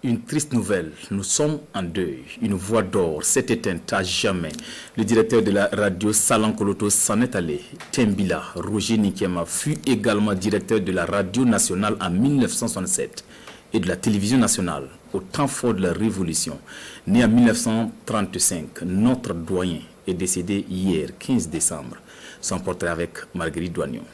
Une triste nouvelle, nous sommes en deuil. Une voix d'or s'est éteinte à jamais. Le directeur de la radio Salankoloto s'en est allé. Tembila Roger Nikema fut également directeur de la radio nationale en 1967 et de la télévision nationale au temps fort de la Révolution. Né en 1935, notre doyen est décédé hier, 15 décembre. Son portrait avec Marguerite Douagnon.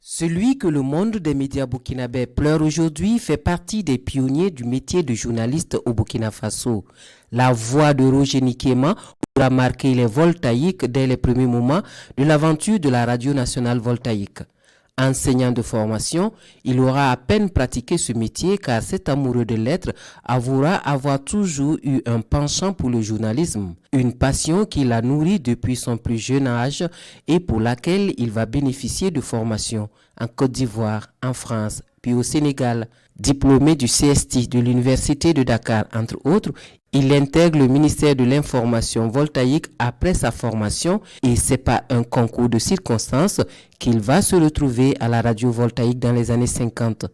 Celui que le monde des médias burkinabés pleure aujourd'hui fait partie des pionniers du métier de journaliste au Burkina Faso. La voix de Roger Nikema aura marqué les voltaïques dès les premiers moments de l'aventure de la radio nationale voltaïque. Enseignant de formation, il aura à peine pratiqué ce métier car cet amoureux de lettres avouera avoir toujours eu un penchant pour le journalisme, une passion qu'il a nourrie depuis son plus jeune âge et pour laquelle il va bénéficier de formation en Côte d'Ivoire, en France, puis au Sénégal. Diplômé du CST de l'Université de Dakar, entre autres, il intègre le ministère de l'Information voltaïque après sa formation et c'est pas un concours de circonstances qu'il va se retrouver à la radio voltaïque dans les années 50.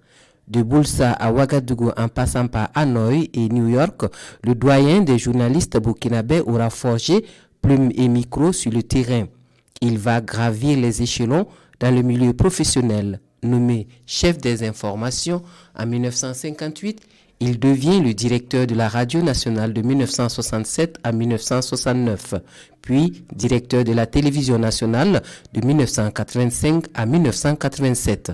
De Boulsa à Ouagadougou en passant par Hanoï et New York, le doyen des journalistes burkinabés aura forgé plume et micro sur le terrain. Il va gravir les échelons dans le milieu professionnel. Nommé chef des informations en 1958, il devient le directeur de la radio nationale de 1967 à 1969, puis directeur de la télévision nationale de 1985 à 1987.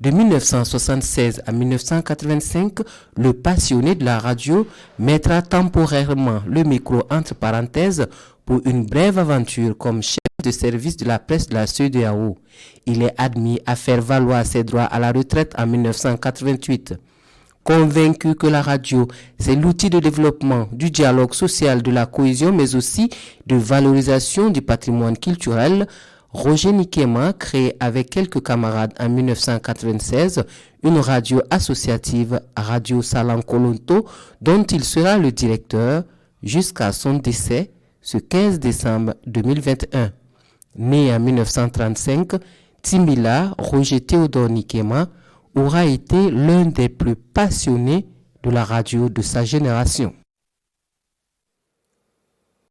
De 1976 à 1985, le passionné de la radio mettra temporairement le micro entre parenthèses pour une brève aventure comme chef de service de la presse de la CEDEAO. Il est admis à faire valoir ses droits à la retraite en 1988. Convaincu que la radio, c'est l'outil de développement, du dialogue social, de la cohésion, mais aussi de valorisation du patrimoine culturel, Roger Nikema crée avec quelques camarades en 1996 une radio associative, Radio Salankoloto, dont il sera le directeur jusqu'à son décès ce 15 décembre 2021. Né en 1935, Tembila Roger Théodore Nikema aura été l'un des plus passionnés de la radio de sa génération.